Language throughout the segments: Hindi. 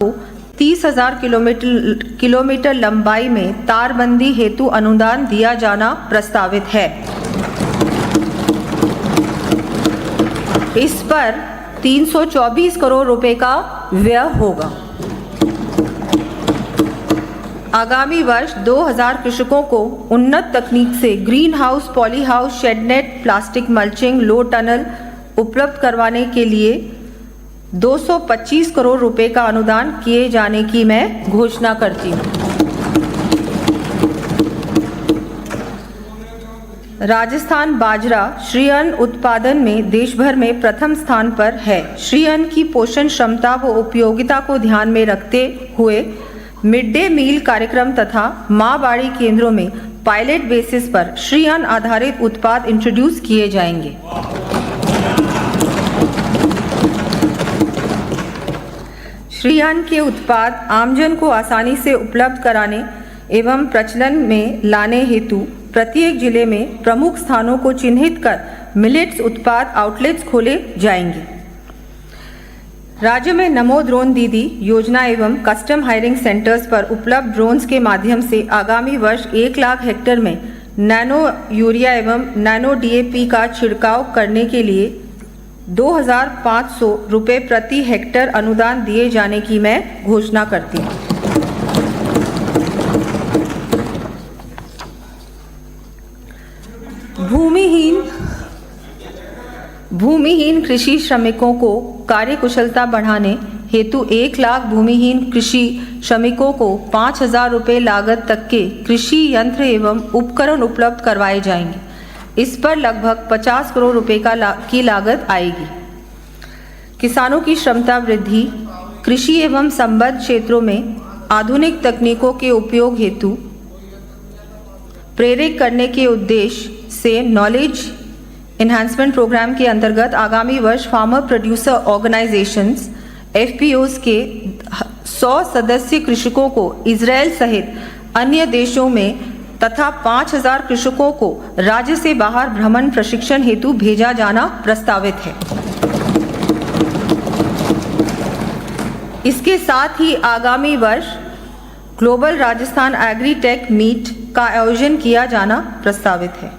30,000 किलोमीटर लंबाई में तारबंदी हेतु अनुदान दिया जाना प्रस्तावित है। इस पर 324 करोड़ रुपए का व्यय होगा। आगामी वर्ष 2000 कृषकों को उन्नत तकनीक से green house, poly house, shade net, plastic mulching, low tunnel उपलब्ध करवाने के लिए 225 करोड़ रुपए का अनुदान किए जाने की मैं घोषणा करती हूँ। राजस्थान बाजरा श्रीअन्न उत्पादन में देश भर में प्रथम स्थान पर है। श्रीअन्न की पोषण क्षमता व उपयोगिता को ध्यान में रखते हुए मिड डे मील कार्यक्रम तथा माँ बाड़ी केंद्रों में पायलट बेसिस पर श्रीअन्न आधारित उत्पाद इंट्रोड्यूस किए जाएंगे। श्रीअन्न के उत्पाद आमजन को आसानी से उपलब्ध कराने एवं प्रचलन में लाने हेतु प्रत्येक जिले में प्रमुख स्थानों को चिन्हित कर मिलेट्स उत्पाद आउटलेट्स खोले जाएंगे। राज्य में नमो ड्रोन दीदी योजना एवं कस्टम हायरिंग सेंटर्स पर उपलब्ध ड्रोन्स के माध्यम से आगामी वर्ष 1 लाख हेक्टेयर में नैनो यूरिया एवं नैनो DAP का छिड़काव करने के लिए 2,500 रुपये प्रति हेक्टेयर अनुदान दिए जाने की मैं घोषणा करती हूँ। भूमिहीन कृषि श्रमिकों को कार्यकुशलता बढ़ाने हेतु 1 लाख भूमिहीन कृषि श्रमिकों को 5,000 रुपये लागत तक के कृषि यंत्र एवं उपकरण उपलब्ध करवाए जाएंगे। इस पर लगभग 50 करोड़ रुपए की लागत आएगी। किसानों की क्षमता वृद्धि, कृषि एवं संबद्ध क्षेत्रों में आधुनिक तकनीकों के उपयोग हेतु प्रेरित करने के उद्देश्य से नॉलेज एनहांसमेंट प्रोग्राम के अंतर्गत आगामी वर्ष फार्मर प्रोड्यूसर ऑर्गेनाइजेशंस FPOs के 100 सदस्य कृषकों को इजराइल सहित अन्य देशों में तथा 5,000 कृषकों को राज्य से बाहर भ्रमण प्रशिक्षण हेतु भेजा जाना प्रस्तावित है। इसके साथ ही आगामी वर्ष global Rajasthan agri tech meet का आयोजन किया जाना प्रस्तावित है।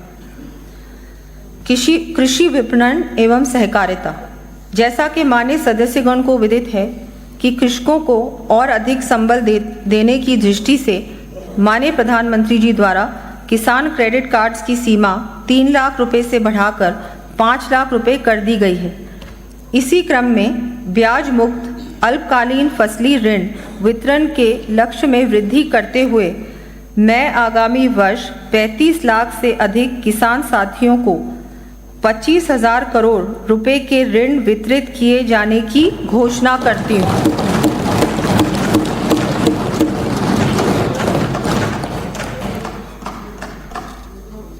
कृषि विपणन एवं सहकारिता, जैसा कि माननीय सदस्यगण को विदित है कि कृषकों को और अधिक संबल देने की दृष्टि से माननीय प्रधानमंत्री जी द्वारा किसान क्रेडिट कार्ड्स की सीमा 3 लाख रुपए से बढ़ाकर 5 लाख रुपए कर दी गई है। इसी क्रम में ब्याज मुक्त अल्पकालीन फसली ऋण वितरण के लक्ष्य में वृद्धि करते हुए मैं आगामी वर्ष 35 लाख से अधिक किसान साथियों को 25,000 करोड़ रुपए के ऋण वितरित किए जाने की घोषणा करती हूँ।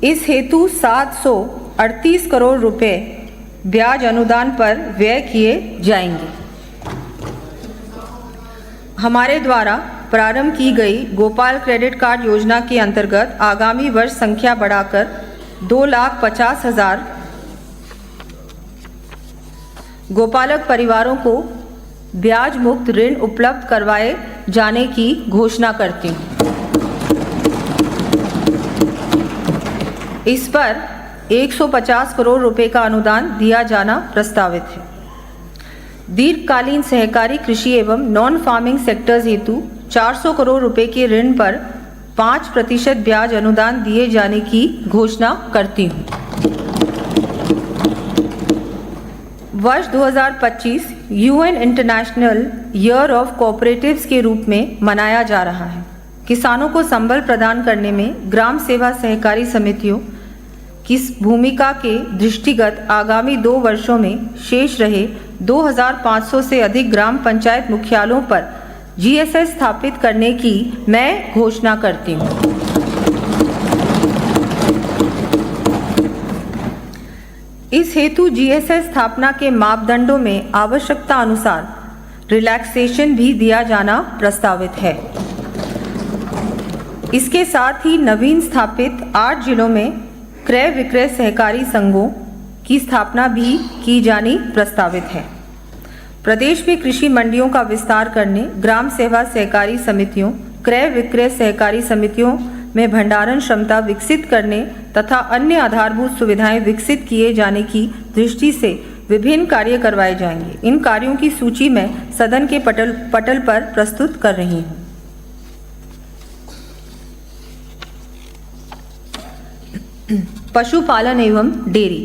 इस हेतु 738 करोड़ रुपए ब्याज अनुदान पर व्यय किए जाएंगे। हमारे द्वारा प्रारंभ की गई गोपाल क्रेडिट कार्ड योजना के अंतर्गत आगामी वर्ष संख्या बढ़ाकर 2,50,000 गोपालक परिवारों को ब्याज मुक्त ऋण उपलब्ध करवाए जाने की घोषणा करती हूँ। इस पर 150 करोड़ रुपए का अनुदान दिया जाना प्रस्तावित है। दीर्घकालीन सहकारी कृषि एवं नॉन फार्मिंग सेक्टर्स हेतु 400 करोड़ रुपए के ऋण पर 5% ब्याज अनुदान दिए जाने की घोषणा करती हूँ। वर्ष 2025 UN international year of cooperatives के रूप में मनाया जा रहा है। किसानों को संबल प्रदान करने में ग्राम सेवा सहकारी समितियों की भूमिका के दृष्टिगत आगामी 2 वर्षों में शेष रहे 2,500 से अधिक ग्राम पंचायत मुख्यालयों पर GSS स्थापित करने की मैं घोषणा करती हूँ। इस हेतु GSS स्थापना के मापदंडों में आवश्यकता अनुसार रिलैक्सेशन भी दिया जाना प्रस्तावित है। इसके साथ ही नवीन स्थापित 8 जिलों में क्रय विक्रय सहकारी संघों की स्थापना भी की जानी प्रस्तावित है। प्रदेश में कृषि मंडियों का विस्तार करने, ग्राम सेवा सहकारी समितियों, क्रय विक्रय सहकारी समितियों में भंडारण क्षमता विकसित करने तथा अन्य आधारभूत सुविधाएं विकसित किए जाने की दृष्टि से विभिन्न कार्य करवाए जाएंगे। इन कार्यों की सूची मैं सदन के पटल पर प्रस्तुत कर रही हूँ। पशुपालन एवं डेयरी।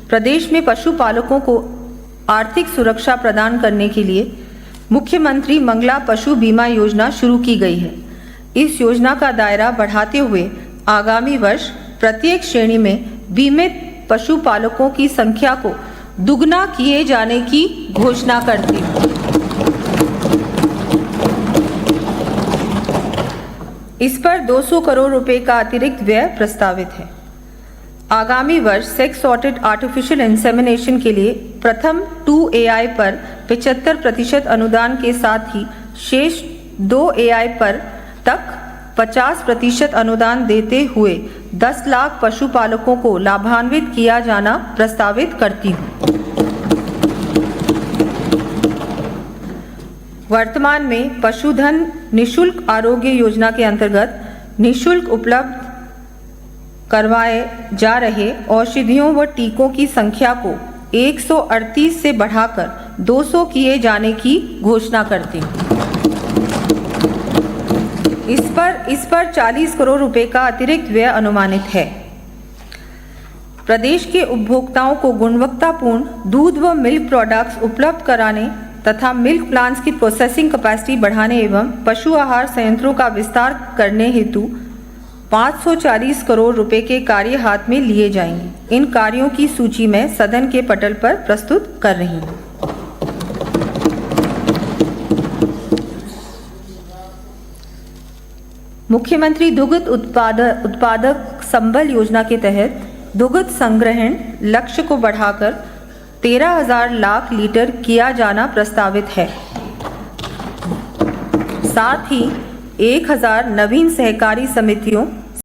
प्रदेश में पशुपालकों को आर्थिक सुरक्षा प्रदान करने के लिए मुख्यमंत्री मंगला पशु बीमा योजना शुरू की गई है। इस योजना का दायरा बढ़ाते हुए आगामी वर्ष प्रत्येक श्रेणी में बीमित पशुपालकों की संख्या को दुगना किए जाने की घोषणा करती हूँ। इस पर 200 करोड़ रुपए का अतिरिक्त व्यय प्रस्तावित है। आगामी वर्ष सेक्स सॉर्टेड आर्टिफिशियल इंसेमिनेशन के लिए प्रथम 2 AI पर 75% अनुदान के साथ ही शेष 2 AI पर तक 50% अनुदान देते हुए 10 लाख पशुपालकों को लाभान्वित किया जाना प्रस्तावित करती हूँ। वर्तमान में पशुधन निःशुल्क आरोग्य योजना के अंतर्गत निःशुल्क उपलब्ध करवाए जा रहे औषधियों व टीकों की संख्या को 138 से बढ़ाकर 200 किए जाने की घोषणा करती हूँ। इस पर 40 करोड़ रुपए का अतिरिक्त व्यय अनुमानित है। प्रदेश के उपभोक्ताओं को गुणवत्तापूर्ण दूध व मिल्क प्रोडक्ट्स उपलब्ध कराने तथा मिल्क प्लांट्स की प्रोसेसिंग कैपेसिटी बढ़ाने एवं पशु आहार संयंत्रों का विस्तार करने हेतु 540 करोड़ रुपए के कार्य हाथ में लिए जाएंगे। इन कार्यों की सूची मैं सदन के पटल पर प्रस्तुत कर रही हूँ। मुख्यमंत्री दुग्ध उत्पादक संबल योजना के तहत दुग्ध संग्रहण लक्ष्य को बढ़ाकर 13,000 लाख लीटर किया जाना प्रस्तावित है। साथ ही 1,000 नवीन सहकारी समितियों